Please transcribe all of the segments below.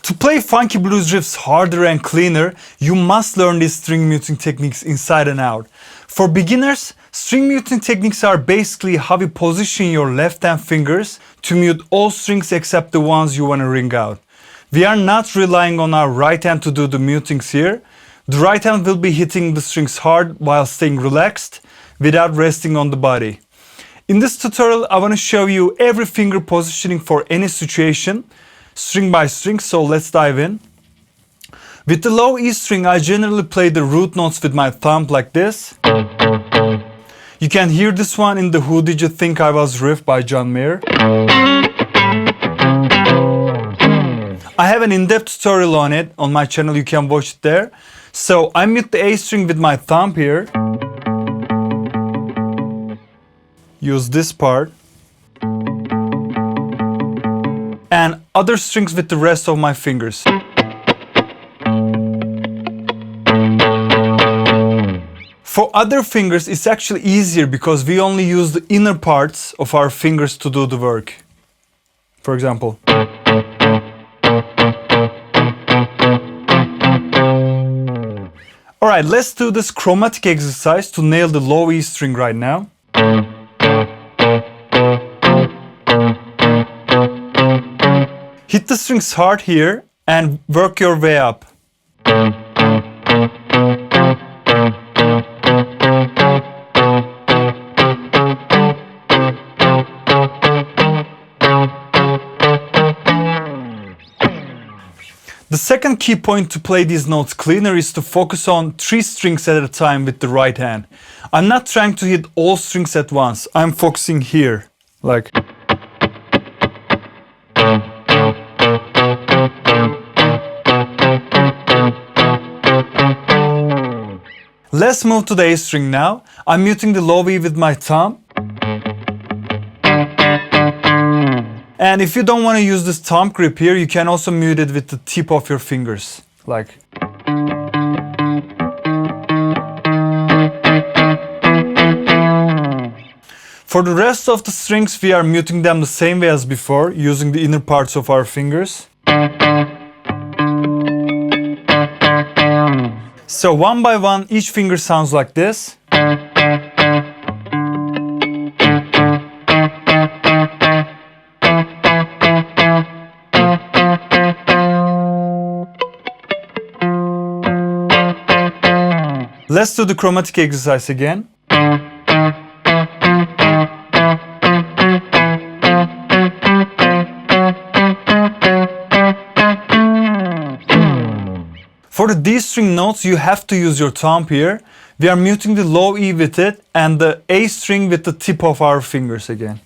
To play funky blues riffs harder and cleaner, you must learn these string muting techniques inside and out. For beginners, string muting techniques are basically how you position your left hand fingers to mute all strings except the ones you want to ring out. We are not relying on our right hand to do the mutings here. The right hand will be hitting the strings hard while staying relaxed without resting on the body. In this tutorial, I want to show you every finger positioning for any situation, string by string, so let's dive in. With the low E string, I generally play the root notes with my thumb like this. You can hear this one in the Who Did You Think I Was riff by John Mayer. I have an in-depth tutorial on it on my channel, you can watch it there. So I mute the A string with my thumb here. Use this part. And other strings with the rest of my fingers. For other fingers, it's actually easier because we only use the inner parts of our fingers to do the work. For example. Alright, let's do this chromatic exercise to nail the low E string right now. Hit the strings hard here and work your way up. The second key point to play these notes cleaner is to focus on 3 strings at a time with the right hand. I'm not trying to hit all strings at once. I'm focusing here, like. Let's move to the A string now. I'm muting the low E with my thumb. And if you don't want to use this thumb grip here, you can also mute it with the tip of your fingers, like. For the rest of the strings, we are muting them the same way as before, using the inner parts of our fingers. So one by one, each finger sounds like this. Let's do the chromatic exercise again. For the D string notes, you have to use your thumb here. We are muting the low E with it and the A string with the tip of our fingers again.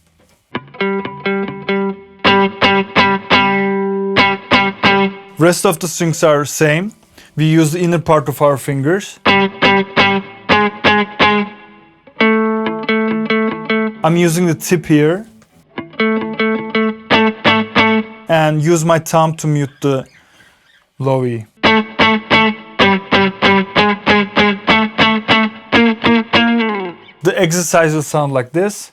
Rest of the strings are same. We use the inner part of our fingers. I'm using the tip here. And use my thumb to mute the low E. The exercise will sound like this.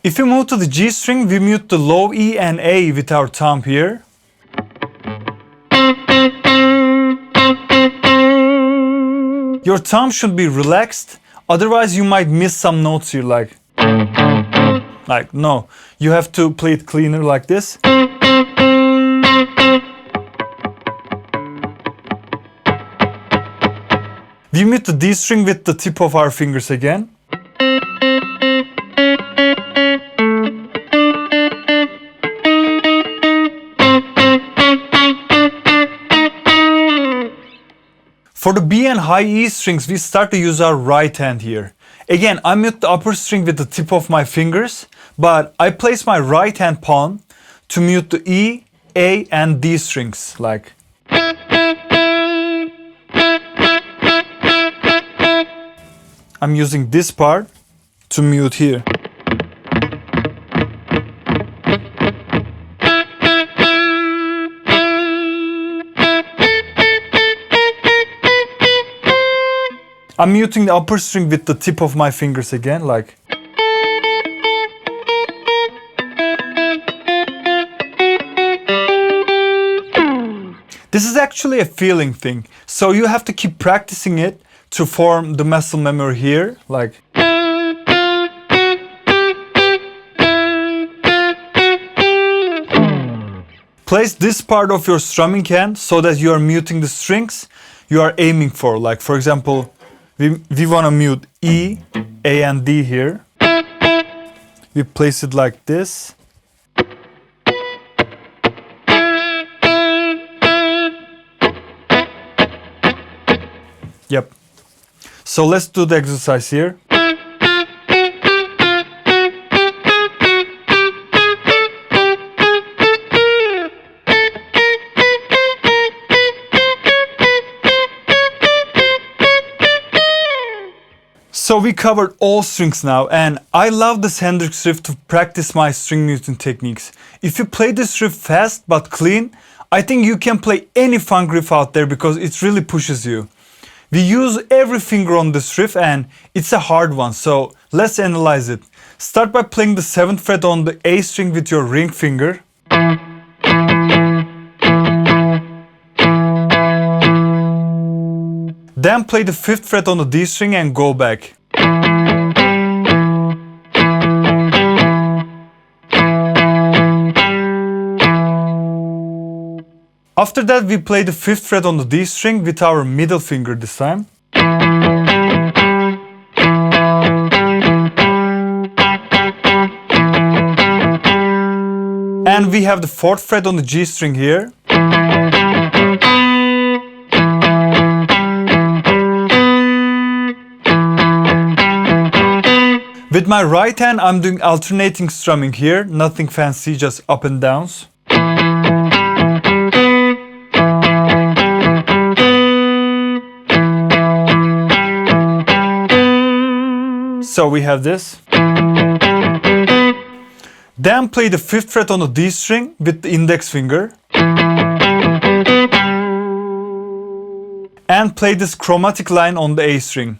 If you move to the G string, we mute the low E and A with our thumb here. Your thumb should be relaxed, otherwise you might miss some notes here, like no, you have to play it cleaner like this. We mute the D string with the tip of our fingers again. For the B and high E strings, we start to use our right hand here. Again, I mute the upper string with the tip of my fingers, but I place my right hand palm to mute the E, A, and D strings, like. I'm using this part to mute here. I'm muting the upper string with the tip of my fingers again, like. This is actually a feeling thing, so you have to keep practicing it to form the muscle memory here, like. Place this part of your strumming hand so that you are muting the strings you are aiming for. Like, for example, we want to mute E, A, and D here. We place it like this. Yep. So let's do the exercise here. So we covered all strings now, and I love this Hendrix riff to practice my string muting techniques. If you play this riff fast but clean, I think you can play any funk riff out there because it really pushes you. We use every finger on this riff and it's a hard one, so let's analyze it. Start by playing the 7th fret on the A string with your ring finger. Then play the 5th fret on the D string and go back. After that, we play the 5th fret on the D string with our middle finger this time. And we have the 4th fret on the G string here. With my right hand, I'm doing alternating strumming here, nothing fancy, just up and downs. So we have this. Then play the 5th fret on the D string with the index finger. And play this chromatic line on the A string.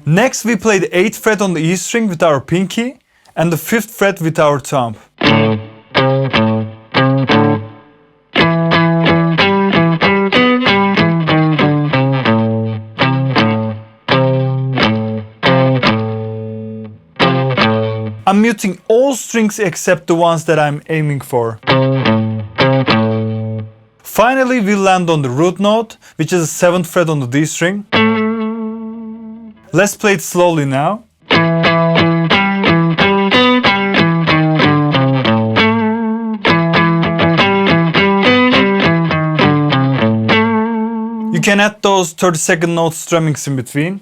Next, we play the 8th fret on the E string with our pinky and the 5th fret with our thumb. I'm muting all strings except the ones that I'm aiming for. Finally, we land on the root note, which is the 7th fret on the D string. Let's play it slowly now. You can add those 30-second note strummings in between.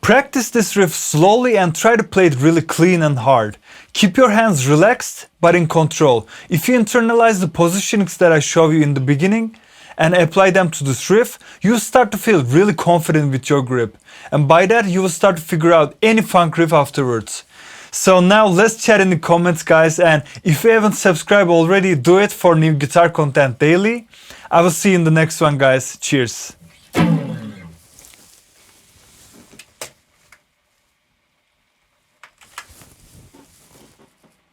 Practice this riff slowly and try to play it really clean and hard. Keep your hands relaxed but in control. If you internalize the positionings that I show you in the beginning and apply them to this riff, you start to feel really confident with your grip. And by that, you will start to figure out any funk riff afterwards. So now let's chat in the comments, guys, and if you haven't subscribed already, do it for new guitar content daily. I will see you in the next one, guys. Cheers.